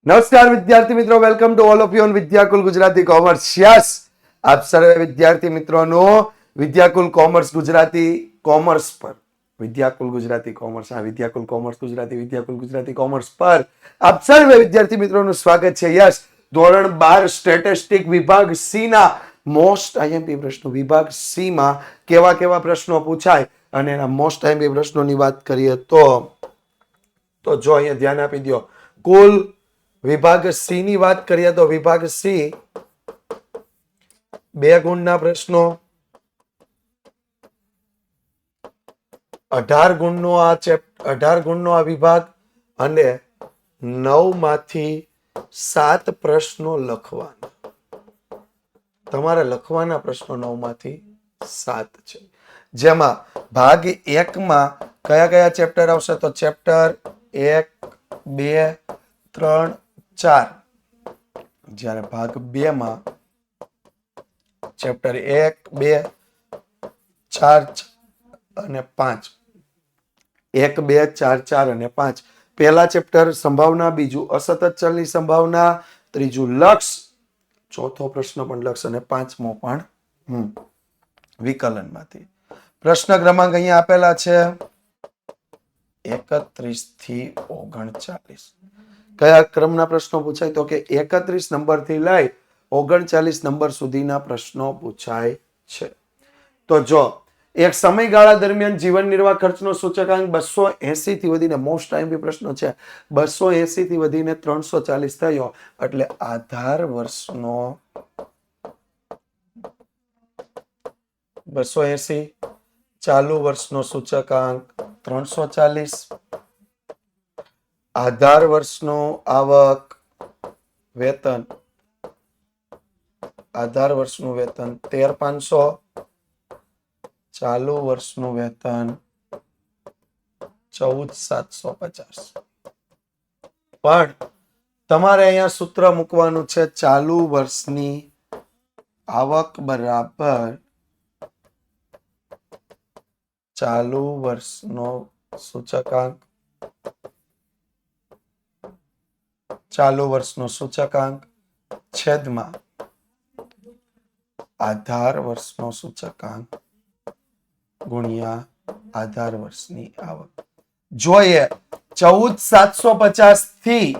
નમસ્કાર વિદ્યાર્થી મિત્રો, welcome to all of you on Vidyakul Gujarati commerce. Yes, આપ સર્વે વિદ્યાર્થી મિત્રોનું વિદ્યાકુલ કોમર્સ ગુજરાતી કોમર્સ પર Vidyakul Gujarati commerce Vidyakul commerce Gujarati Vidyakul Gujarati commerce પર આપ સર્વે વિદ્યાર્થી મિત્રોનું સ્વાગત છે. યસ, ધોરણ 12 સ્ટેટિસ્ટિક વિભાગ સી ના મોસ્ટ આઈએમપી પ્રશ્નો વિભાગ સી માં કેવા કેવા પ્રશ્નો પૂછાય અને એના મોસ્ટ આઈએમપી પ્રશ્નોની વાત કરીએ તો જો અહીંયા ધ્યાન આપી દો. કુલ વિભાગ સી ની વાત કરીએ તો વિભાગ સી 2 ગુણના પ્રશ્નો, 18 ગુણનો આ વિભાગ અને 9 માંથી 7 પ્રશ્નો લખવાના. તમારે લખવાના પ્રશ્નો 9 માંથી 7 છે, જેમાં ભાગ 1 માં કયા કયા ચેપ્ટર આવશે તો ચેપ્ટર 1, 2, 3, 4. જ્યારે ભાગ 2 માં ચેપ્ટર 1, 2, 4 અને 5. 1, 2, 4, 4 અને 5. પહેલા ચેપ્ટર સંભાવના, બીજું અસતત ચલની સંભાવના, ત્રીજું લક્ષ, ચોથો પ્રશ્ન પણ લક્ષ અને પાંચમો પણ વિકલનમાંથી. પ્રશ્ન ક્રમાંક અહીંયા આપેલા છે 31 થી 39. કયા ક્રમના પ્રશ્નો પૂછાય તો કે 31 નંબરથી લઈ 39 નંબર સુધીના પ્રશ્નો પૂછાય છે. તો જો એક સમયગાળા દરમિયાન જીવન નિર્વાહ ખર્ચનો સૂચકાંક 280 થી વધીને મોસ્ટ આઈએમપી પ્રશ્નો છે 280 થી વધીને 340 થયો એટલે આધાર વર્ષનો 280, ચાલુ વર્ષનો સૂચકાંક 340, આધાર વર્ષનો આવક વેતન, આધાર વર્ષનું વેતન 13,500, ચાલુ વર્ષનું વેતન 14,750. પણ તમારે અહીંયા સૂત્ર મૂકવાનું છે ચાલુ વર્ષની આવક બરાબર ચાલુ વર્ષનો સૂચકાંક, ચાલુ વર્ષનો સૂચકાંક છેદમાં આધાર વર્ષનો સૂચકાંક ગુણ્યા આધાર વર્ષની આવક. જોઈએ 14,750 થી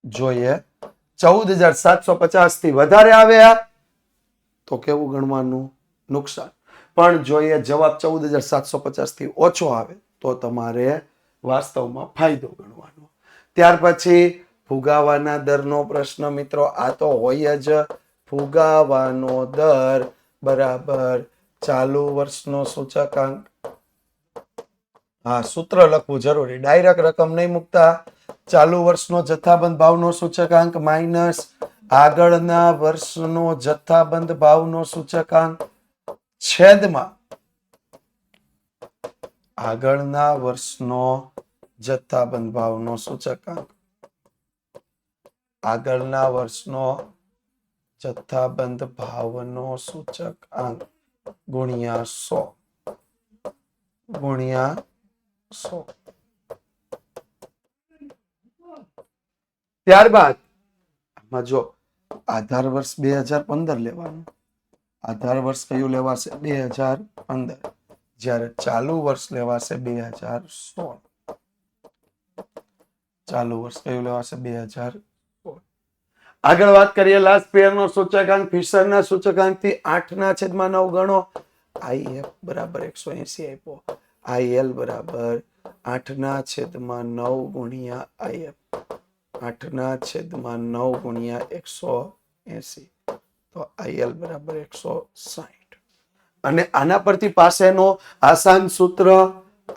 જોઈએ 14,750 થી વધારે આવ્યા તો કેવું ગણવાનું? નુકસાન. પણ જોઈએ જવાબ 14,750 થી ઓછો આવે તો તમારે વાસ્તવમાં ફાયદો ગણવાનો. ત્યાર પછી ફુગાવાના દરનો પ્રશ્ન મિત્રો, આ તો હોય જ. ફુગાવાનો દર બરાબર ચાલુ વર્ષનો સૂચકાંક. સૂત્ર લખવું જરૂરી, ડાયરેક્ટ રકમ નહીં મૂકતા. ચાલુ વર્ષનો જથ્થાબંધ ભાવનો સૂચકાંક માઇનસ આગળના વર્ષનો જથ્થાબંધ ભાવનો સૂચકાંક છેદમાં આગળના વર્ષનો જથ્થાબંધ ભાવનો સૂચકાંક, આગળના વર્ષનો જથ્થાબંધ ભાવનો સૂચકાંક ગુણ્યા 100. ત્યારબાદ આમાં જો આધાર વર્ષ 2015 લેવાનું. આધાર વર્ષ કયું લેવાશે? 2015. જ્યારે ચાલુ વર્ષ લેવાશે 2016. ચાલુ વર્ષ કયું લેવાશે? 2016. આગળ વાત કરીએ લાસ્ટ પેયરનો સૂચકાંક. ફિશરના સૂચકાંક થી 8/9 ગણો. IF બરાબર 180 આપ્યો. IL બરાબર 8/9 ગુણ્યા IF. 8/9 ગુણ્યા 180 તો IL બરાબર 160. અને આના પરથી પાસેનો આસાન સૂત્ર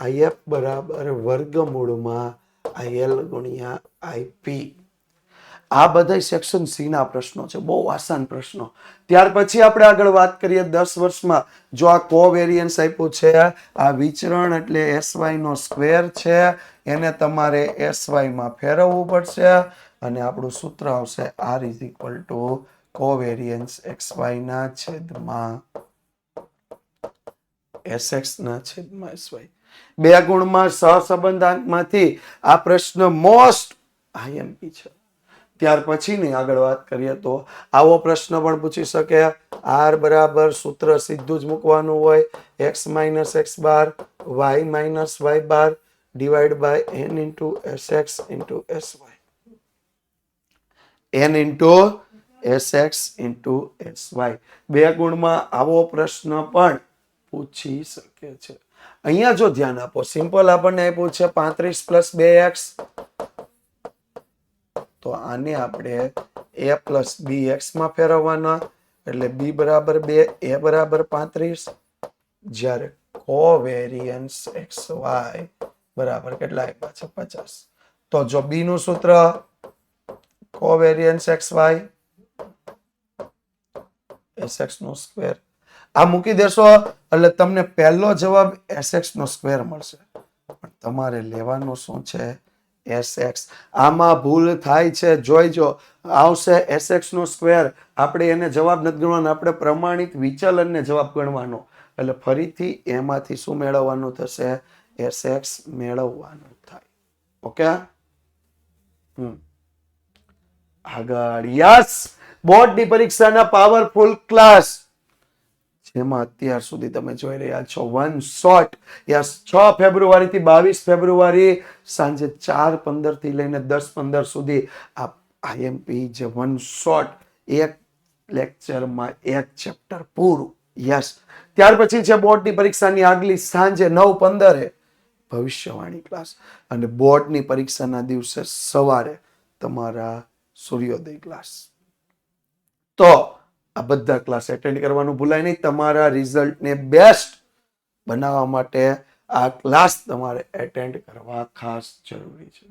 IF બરાબર વર્ગમૂળમાં IL ગુણ્યા IP. આ બધા સેક્શન સી ના પ્રશ્નો છે, બહુ આસાન પ્રશ્નો. ત્યાર પછી આપણે આગળ વાત કરીએ 10 વર્ષમાં જો આ કોવેરિયન્સ આપ્યું છે, આ વિચરણ એટલે SY નો સ્ક્વેર છે, એને તમારે SY માં ફેરવવું પડશે અને આપણું સૂત્ર આવશે R = કોવેરિયન્સ XY ના છેદમાં SX ના છેદમાં SY. બે ગુણમાં સહસંબંધાંકમાંથી આ પ્રશ્ન મોસ્ટ આઈએમપી છે. ત્યાર પછીની આગળ વાત કરીએ તો આવો પ્રશ્ન પણ પૂછી શકે. આર બરાબર સૂત્ર સીધું જ મૂકવાનું હોય, x minus x bar y minus y bar divide by n into sx into sy. n into sx into sy. બે ગુણમાં આવો પ્રશ્ન પણ પૂછી શકે છે. અહીંયા જો ધ્યાન આપો, સિમ્પલ આપણને આપ્યું છે 35 પ્લસ 2x, તો આને આપણે a પ્લસ bx માં ફેરવવાના, એટલે b બરાબર 2, a બરાબર 35, જ્યારે કોવેરિયન્સ xy બરાબર કેટલા આપ્યા છે 50. તો જો b નું સૂત્ર કોવેરિયન્સ xy sx નો સ્ક્વેર આ મૂકી દેશો એટલે તમને પહેલો જવાબ sx નો સ્ક્વેર મળશે, પણ તમારે લેવાનું શું છે sx. આમાં ભૂલ થાય છે, જોઈજો. આવશે sx નો સ્ક્વેર, આપણે એને જવાબ નથી ગણવાનો, આપણે પ્રમાણિત વિચલનને જવાબ ગણવાનો, એટલે ફરીથી એમાંથી શું મેળવવાનું થશે sx મેળવવાનું થાય. ઓકે, આગળ યસ બોર્ડની પરીક્ષાના પાવરફુલ ક્લાસ જેમાં અત્યાર સુધી તમે જોઈ રહ્યા છો વન શોટ. યસ 6 ફેબ્રુઆરી થી 22 ફેબ્રુઆરી સાંજે 4:15 થી લઈને 10:15 સુધી આ આઈએમપી જે વન શોટ, એક લેક્ચરમાં એક ચેપ્ટર પૂરું. યસ, ત્યાર પછી છે બોર્ડની પરીક્ષાની આગલી સાંજે 9:15 ભવિષ્યવાણી ક્લાસ, અને બોર્ડની પરીક્ષાના દિવસે સવારે તમારા સૂર્યોદય ક્લાસ. તો આ બધા ક્લાસ એટેન્ડ કરવાનું ભૂલાય નહીં. તમારા રિઝલ્ટને બેસ્ટ બનાવવા માટે આ ક્લાસ તમારે એટેન્ડ કરવા ખાસ જરૂરી છે.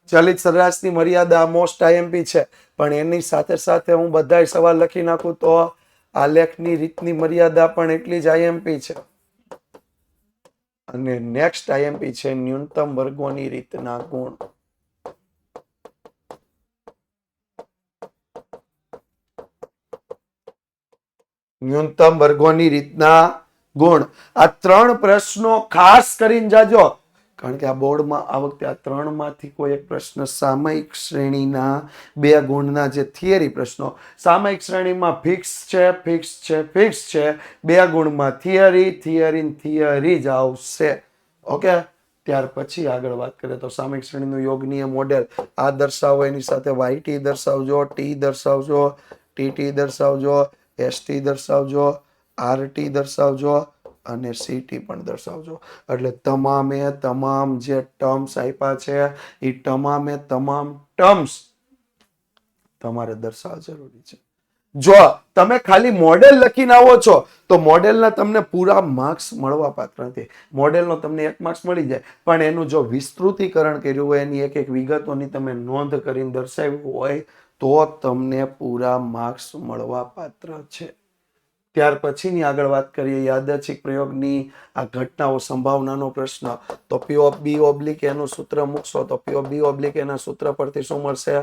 ચલિત સરેરાશની મર્યાદા મોસ્ટ આઈએમપી છે, પણ એની સાથે સાથે હું બધાય સવાલ લખી નાખું તો આલેખની રીતની મર્યાદા પણ એટલી જ આઈએમપી છે. અને નેક્સ્ટ આઈએમપી છે ન્યૂનતમ વર્ગોની રીતના ગુણ. ન્યૂનતમ વર્ગોની રીતના ગુણ. આ 3 પ્રશ્નો ખાસ કરીને જાજો, કારણ કે આ બોર્ડમાં આ વખતે આ 3 માંથી કોઈ એક પ્રશ્ન સામયિક શ્રેણીના 2 ગુણના જે થિયરી પ્રશ્નો, સામયિક શ્રેણીમાં ફિક્સ છે 2 ગુણમાં થિયરી જ આવશે. ઓકે, ત્યાર પછી આગળ વાત કરીએ તો સામયિક શ્રેણીનું યોગનીય મોડેલ આ દર્શાવો, એની સાથે YT દર્શાવજો, T દર્શાવજો, TT દર્શાવજો, ST દર્શાવજો, RT દર્શાવજો અને CT પણ દર્શાવજો. એટલે તમામે તમામ જે ટર્મ્સ આપ્યા છે એ તમામે તમામ ટર્મ્સ તમારે દર્શાવવા જરૂરી છે. જો તમે ખાલી મોડેલ લખીને આવો છો તો મોડેલના તમને પૂરા માર્ક્સ મળવા પાત્ર નથી. મોડેલનો તમને 1 માર્ક્સ મળી જાય, પણ એનું જો વિસ્તૃતીકરણ કર્યું હોય, એની એક વિગતોની તમે નોંધ કરીને દર્શાવ્યું હોય તો તમને પૂરા માર્ક્સ મળવા પાત્ર છે. ત્યાર પછીની આગળ વાત કરીએ યાદચ્છિક પ્રયોગની આ ઘટનાઓ સંભાવનાનો પ્રશ્ન. તો P of B ઓબ્લિક એનું સૂત્ર મૂકશો તો P of B ઓબ્લિક એના સૂત્ર પરથી શું મળશે?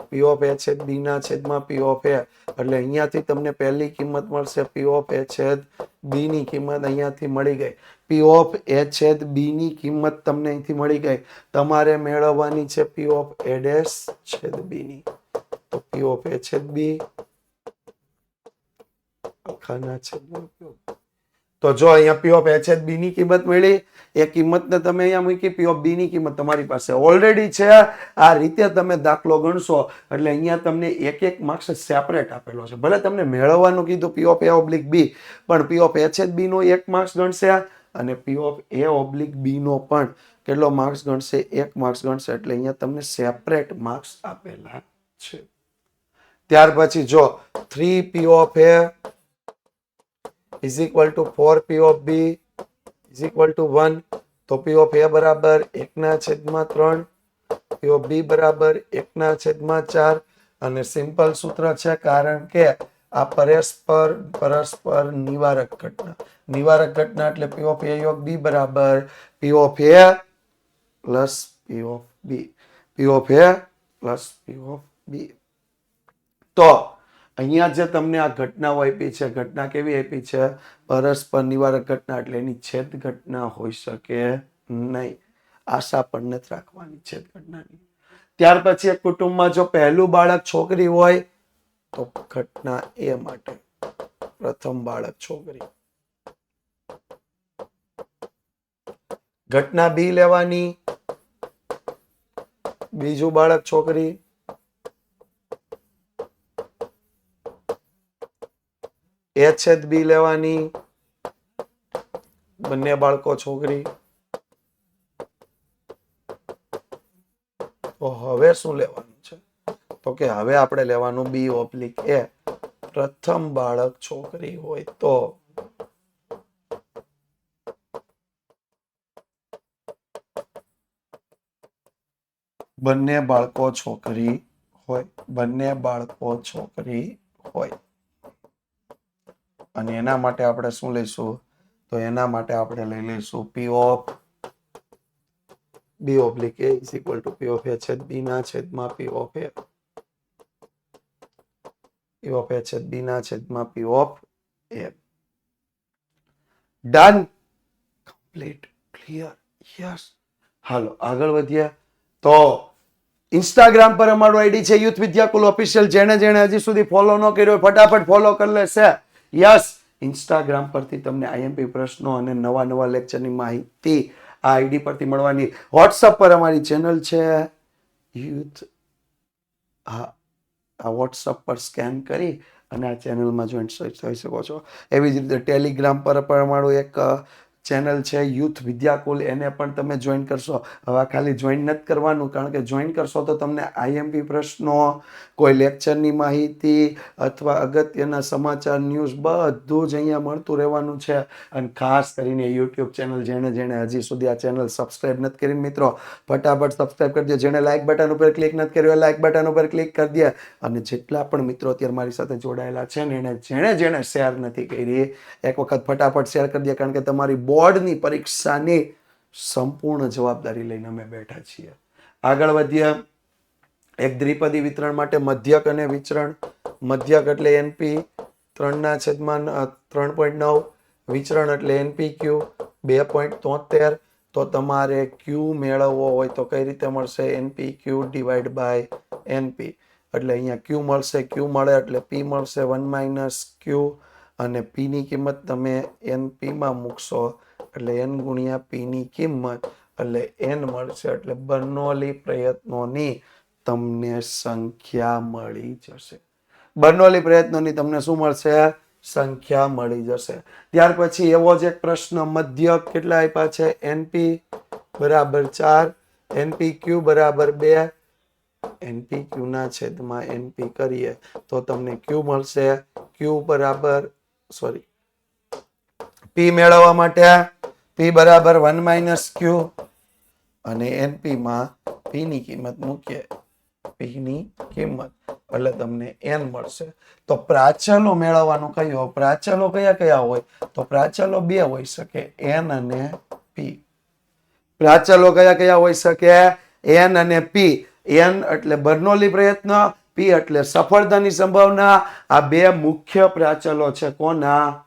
P of A છેદ B ના છેદમાં P of A. એટલે અહીંયાથી તમને પહેલી કિંમત મળશે P of A છેદ B ની કિંમત અહીંયાથી મળી ગઈ. P of A છેદ B ની કિંમત તમને અહીંથી મળી ગઈ. તમારે મેળવવાની છે P of A ડેશ છેદ B ની. તો P of A છેદ B તો જો અહીંયા P of A છેદ B ની કિંમત મળી, એ કિંમતને તમે અહીંયા મૂકી, P of B ની કિંમત તમારી પાસે ઓલરેડી છે. આ રીતે તમે દાખલો ગણશો એટલે અહીંયા તમને એક માર્ક્સ સેપરેટ આપેલો છે. ભલે તમને મેળવવાનું કીધું P of A oblique B, પણ P of A છેદ B નો 1 માર્ક્સ ગણશે અને P of A oblique B નો પણ કેટલો માર્ક્સ ગણશે? 1 માર્ક્સ ગણશે. એટલે અહીંયા તમને સેપરેટ માર્ક્સ આપેલા છે. ત્યાર પછી જો 3P of A is equal to 4P of B is equal to 1, તો P of A બરાબર 1/3, P of B બરાબર 1/4, અને સિમ્પલ સૂત્ર છે, કારણ કે આ પરસ્પર નિવારક ઘટના એટલે P of A યોગ B બરાબર P of A plus P of B. P of A plus P of B. તો અહીંયા જે તમને આ ઘટનાઓ આપી છે, ઘટના કેવી આપી છે? પરસ્પર નિવારક ઘટના, એટલે એની છેદ ઘટના હોઈ શકે નહીં. આશા પણ નથી રાખવાની છેદ ઘટનાની. ત્યાર પછી એક કુટુંબમાં જો પહેલું બાળક છોકરી હોય તો ઘટના એ માટે પ્રથમ બાળક છોકરી. ઘટના બી લેવાની, બીજું બાળક છોકરી. એ છેદ બી લેવાની, બંને બાળકો છોકરી. તો હવે શું લેવાનું છે? તો કે હવે આપણે લેવાનું બી ઓબ્લિક એ. પ્રથમ બાળક છોકરી હોય તો બંને બાળકો છોકરી હોય. બંને બાળકો છોકરી હોય. અને એના માટે આપણે શું લઈશું? તો એના માટે આપણે લઈ લઈશું P of B oblique A is equal to P of A છેદ બી ના છેદમાં P of A. P of A છેદ બી ના છેદમાં P of A. Done. Complete. Clear. Yes. હાલો આગળ વધીએ. તો ઇન્સ્ટાગ્રામ પર અમારું આઈડી છે યુથ વિદ્યાકુલ ઓફિશિયલ. જેણે હજી સુધી ફોલો ન કર્યો ફટાફટ ફોલો કરી લેશે. યસ. ઇન્સ્ટાગ્રામ પરથી તમને આઈએમપી પ્રશ્નો અને નવા લેક્ચરની માહિતી આ આઈડી પરથી મળવાની. વોટ્સઅપ પર અમારી ચેનલ છે યુથ. હા, આ વોટ્સઅપ પર સ્કેન કરી અને આ ચેનલમાં જોઈન થઈ શકો છો. એવી જ રીતે ટેલિગ્રામ પર પણ અમારું એક ચેનલ છે યુથ વિદ્યાકુલ. એને પણ તમે જોઈન કરશો. હવે ખાલી જોઈન નથી કરવાનું, કારણ કે જોઈન કરશો તો તમને આઈએમપી પ્રશ્નો, કોઈ લેક્ચરની માહિતી અથવા અગત્યના સમાચાર, ન્યૂઝ બધું જ અહીંયા મળતું રહેવાનું છે. અને ખાસ કરીને યુટ્યુબ ચેનલ જેણે હજી સુધી આ ચેનલ સબસ્ક્રાઇબ નથી કરી મિત્રો, ફટાફટ સબસ્ક્રાઇબ કરી દો. જેણે લાઇક બટન ઉપર ક્લિક નથી કર્યું એ લાઇક બટન ઉપર ક્લિક કરી દે. અને જેટલા પણ મિત્રો અત્યારે મારી સાથે જોડાયેલા છે ને જેણે શેર નથી કરી, એક વખત ફટાફટ શેર કરી દે. કારણ કે તમારી બોર્ડની પરીક્ષાની સંપૂર્ણ જવાબદારી લઈને અમે બેઠા છીએ. આગળ વધીએ. એક દ્વિપદી વિતરણ માટે મધ્યક અને વિચરણ. મધ્યક એટલે એનપી 3/3.9, વિચરણ એટલે એનપી ક્યુ 2.73. તો તમારે ક્યુ મેળવવો હોય તો કઈ રીતે મળશે? NP Q divide by NP. એટલે અહીંયા ક્યુ મળશે, ક્યુ મળે એટલે પી મળશે 1 - ક્યુ. અને પી ની કિંમત તમે એનપી માં મૂકશો એટલે એન ગુણ્યા પી ની કિંમત એટલે એન મળશે. એટલે બર્નોલી પ્રયત્નોની તમને સંખ્યા મળી જશે. બર્નોલી પ્રયત્નોની તમને શું મળશે? સંખ્યા મળી જશે. ત્યાર પછી એવો જ એક પ્રશ્ન મધ્યક કેટલા આપ્યા છે? એનપી બરાબર 4, એનપી ક્યુ બરાબર 2. એનપી ક્યુ ના છેદમાં એનપી કરીએ તો તમને ક્યુ મળશે. ક્યુ બરાબર પી મેળવવા માટે પી બરાબર 1 - ક્યુ અને એનપી માં પી ની કિંમત મૂકીએ. પી ની કિંમત એટલે તમને એન મળશે. તો પ્રાચલો મેળવવાનું કયો? પ્રાચલો કયા હોય? તો પ્રાચલો બે હોઈ શકે, એન અને પી. પ્રાચલો કયા હોઈ શકે? એન અને પી. એન એટલે બર્નોલી પ્રયત્ન, પી એટલે સફળતાની સંભાવના. આ બે મુખ્ય પ્રાચલો છે કોના?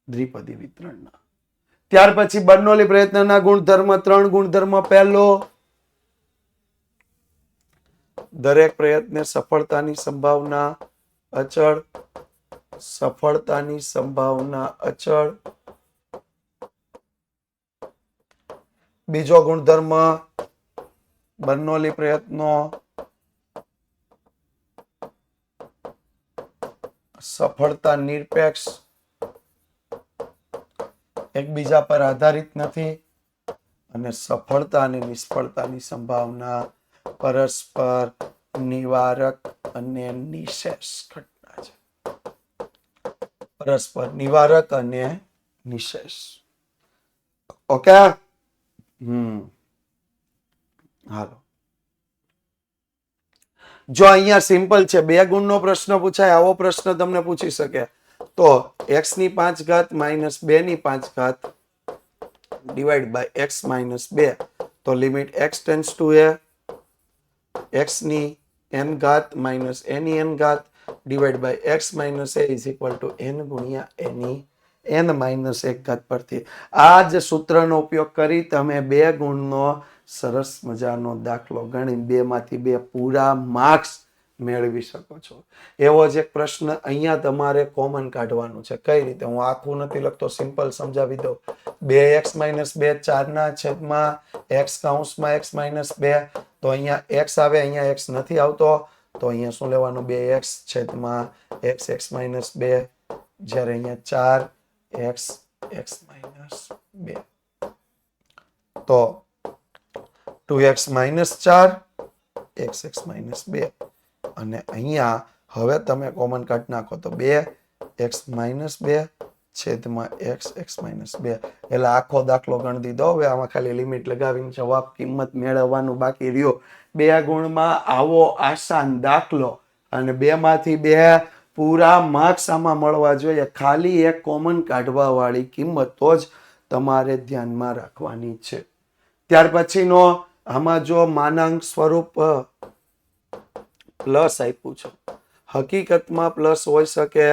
દ્વિપદી વિતરણના. ત્યાર પછી બર્નોલી પ્રયત્નના ગુણધર્મ 3 ગુણધર્મ. પહેલો, દરેક પ્રયત્ને સફળતાની સંભાવના અચળ. સફળતાની સંભાવના અચળ. બીજો ગુણધર્મ, બર્નોલી પ્રયત્નો સફળતા નિરપેક્ષ, એકબીજા પર આધારિત નથી. અને સફળતા અને નિષ્ફળતાની સંભાવના પરસ્પર નિવારક અને નિશેષ ઘટના છે. પરસ્પર નિવારક અને નિશેષ. ઓકે. હાલો. જો અહીંયા સિમ્પલ છે, 2 ગુણનો પ્રશ્ન પૂછાય, આવો પ્રશ્ન તમને પૂછી શકે તો x⁵ - 2⁵ ડિવાઈડ બાય x - 2. તો limit x tends to a, x ની n ઘાત માઇનસ n ની n ઘાત divide by x - a is equal to n ગુણ્યા n ની n માઇનસ 1 ઘાત પરથી. આ જ સૂત્રનો ઉપયોગ કરી તમે 2 ગુણનો સરસ મજાનો દાખલો ગણી 2 માંથી 2 પૂરા માર્ક્સ મેળવી શકો છો. એવો જ એક પ્રશ્ન અહીંયા તમારે કોમન કાઢવાનું છે. કઈ રીતે? હું આખું નથી લખતો, સિમ્પલ સમજાવી દઉં. 2x - 2 4 ના છેદમાં x કૌંસમાં x - 2. તો અહીંયા x આવે, અહીંયા x નથી આવતો, તો અહીંયા શું લેવાનું? 2x છેદમાં x - 2. જ્યારે અહીંયા 4x x - 2. તો 2x - 4 x x - 2. અને અહીંયા હવે તમે કોમન કાઢ નાખો તો 2x - 2 છેદમાં x x - 2. એટલે આખો દાખલો ગણી દીધો. હવે આમાં ખાલી લિમિટ લગાવીને જવાબ કિંમત મેળવવાનું બાકી રહ્યો. 2 ગુણમાં આવો આસાન દાખલો અને 2 માંથી 2 પૂરા માર્ક્સ આમાં મળવા જોઈએ. ખાલી એક કોમન કાઢવા વાળી કિંમત તો જ તમારે ધ્યાનમાં રાખવાની છે. ત્યાર પછીનો આમાં જો માનાંક સ્વરૂપ પ્લસ આપ્યું છે, હકીકતમાં પ્લસ હોઈ શકે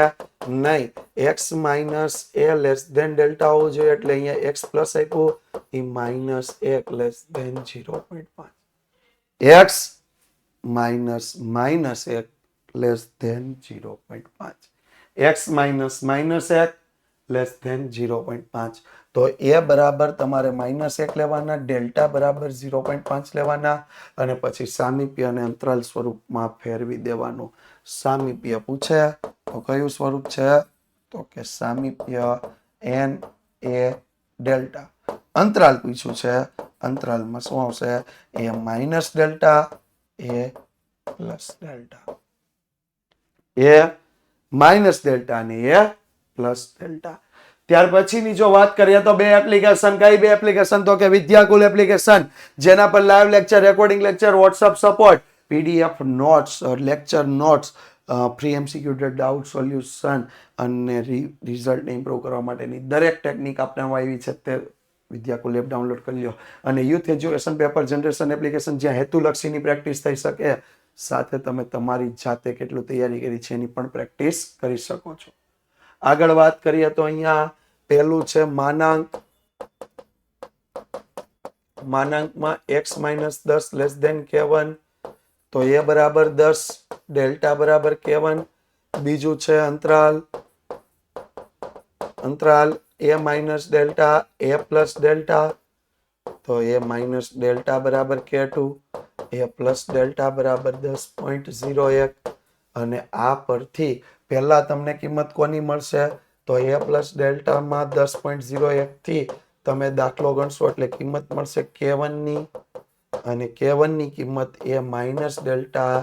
નહીં. x minus a less than delta હોવું જોઈએ, એટલે અહીંયા x પ્લસ આપ્યું એ -1 less than 0.5. x minus -1 less than 0.5. x minus -1 less than 0.5. તો a બરાબર તમારે -1 લેવાના, ડેલ્ટા બરાબર 0.5 લેવાના અને પછી સામીપ્ય અને અંતરાલ સ્વરૂપમાં ફેરવી દેવાનું. સામીપ્ય પૂછે તો કયું સ્વરૂપ છે? તો કે સામીપ્ય n a ડેલ્ટા. અંતરાલ પૂછ્યું છે, અંતરાલમાં શું આવશે? a minus delta, a plus delta. a minus delta અને a પ્લસ ડેલ્ટા. ત્યાર પછીની જો વાત કરીએ તો 2 એપ્લિકેશન. કઈ 2 એપ્લિકેશન? તો કે વિદ્યાકુલ એપ્લિકેશન, જેના પર live lecture, recording lecture, WhatsApp support, PDF notes, lecture notes, free MCQ doubt solution અને રિઝલ્ટ ઇમ્પ્રૂવ કરવા માટેની દરેક ટેકનિક આપવામાં આવી છે. તે વિદ્યાકુલ એપ ડાઉનલોડ કરી લો. અને youth education paper generation application, જ્યાં હેતુલક્ષીની પ્રેક્ટિસ થઈ શકે, સાથે તમે તમારી જાતે કેટલું તૈયારી કરી છે એની પણ પ્રેક્ટિસ કરી શકો છો. આગળ વાત કરીએ તો અહીંયા પહેલું છે માનાંક. માનાંકમાં x - 10 લેસ ધેન k1, તો a બરાબર 10, ડેલ્ટા બરાબર k1. બીજું છે અંતરાલ. અંતરાલ a minus delta, a plus delta, તો a માઇનસ ડેલ્ટા બરાબર k2, a પ્લસ ડેલ્ટા બરાબર 10.01. અને આ પરથી પહેલા તમને કિંમત કોની મળશે? તો a પ્લસ ડેલ્ટામાં 10.01 થી તમે દાખલો ગણશો એટલે કિંમત મળશે k1 ની, અને k1 ની કિંમત a માઇનસ ડેલ્ટા,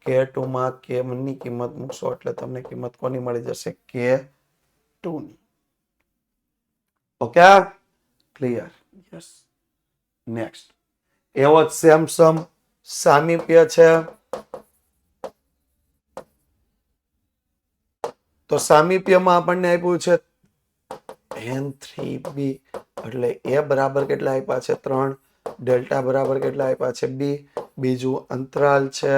k2 માં k1 ની કિંમત મૂકશો એટલે તમને કિંમત કોની મળી જશે? k2 ની. Okay, clear? યસ. નેક્સ્ટ એવો જ સેમ સામીપ્ય છે. તો સામીપ્યમાં આપણને આપ્યું છે n3b, એટલે a બરાબર કેટલા આપ્યા છે? 3. ડેલ્ટા બરાબર કેટલા આપ્યા છે? 2. બીજું અંતરાલ છે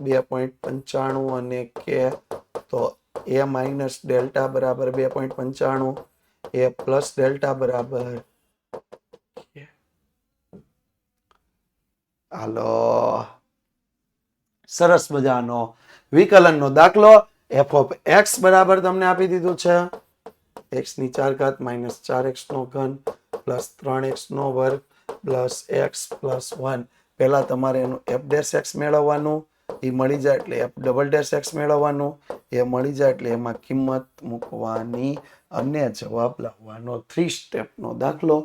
2.95 અને k, તો a માઇનસ ડેલ્ટા બરાબર 2.95, a પ્લસ ડેલ્ટા બરાબર k. હાલો, સરસ મજાનો વિકલનનો દાખલો. f of x બરાબર તમને આપી દીધું છે x ની 4 ઘાત માઇનસ 4x નો ઘન પ્લસ 3x નો વર્ગ પ્લસ x પ્લસ 1. પહેલા તમારે એનું f ડેશ x મેળવવાનું, એ મળી જાય એટલે f ડબલ ડેશ x મેળવવાનું, એ મળી જાય એટલે એમાં કિંમત મૂકવાની અને જવાબ લાવવાનો. 3 સ્ટેપનો દાખલો.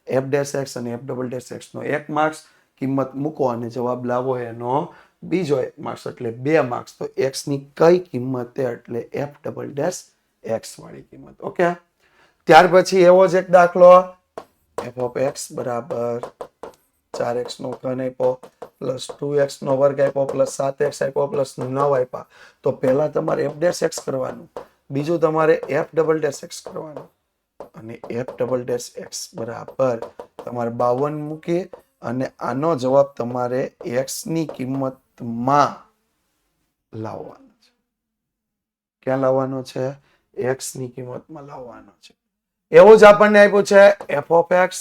f ડેશ x અને f ડબલ ડેશ x નો 1 માર્ક્સ, કિંમત મૂકો અને જવાબ લાવો એનો બીજો 1 માર્ક્સ, એટલે 2 માર્ક્સ. તો x ની કઈ કિંમત? એટલે f ડબલ ડેશ x વાળી કિંમત. ઓકે, ત્યાર પછી એવો જ એક દાખલો. f of x બરાબર 4x નો ઘન આપ્યો પ્લસ 2x નો વર્ગ આપ્યો પ્લસ 7x આપ્યો પ્લસ 9 આપ્યા. તો પહેલા તમારે f ડેશ x કરવાનું, બીજું તમારે f ડબલ ડેશ x કરવાનું, અને f ડબલ ડેશ x બરાબર તમારે 52 મૂકી અને આનો જવાબ તમારે x ની કિંમતમાં લાવવાનો છે. ક્યાં લાવવાનો છે? એક્સ ની કિંમતમાં લાવવાનો છે. એવું જ આપણને આપ્યું છે એફ ઓફ એક્સ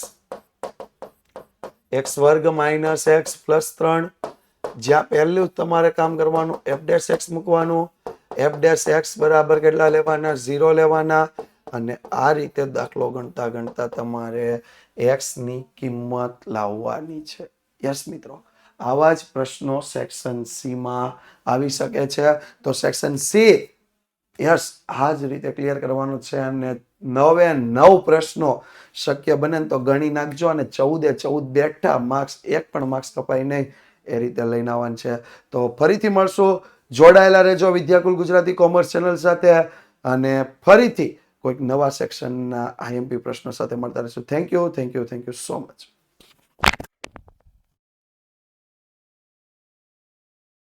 એક્સ વર્ગ માઇનસ એક્સ પ્લસ 3, જ્યાં પહેલું તમારે કામ કરવાનું એફ ડેશ એક્સ મૂકવાનું. એફ ડેશ એક્સ બરાબર કેટલા લેવાના? 0 લેવાના. અને આ રીતે દાખલો ગણતા ગણતા તમારે એક્સ ની કિંમત લાવવાની છે. યસ મિત્રો, આવા જ પ્રશ્નો સેક્શન સી માં આવી શકે છે. તો સેક્શન સી યસ આ જ રીતે ક્લિયર કરવાનું છે. અને 9 પ્રશ્નો શક્ય બને તો ગણી નાખજો. અને 14 બેઠા માર્ક્સ, એક પણ માર્ક્સ કપાય નહીં એ રીતે લઈને આવવાનું છે. તો ફરીથી મળશું. જોડાયેલા રહેજો વિદ્યાકુલ ગુજરાતી કોમર્સ ચેનલ સાથે. અને ફરીથી કોઈક નવા સેક્શનના આઈએમપી પ્રશ્નો સાથે મળતા રહીશું. Thank you so much.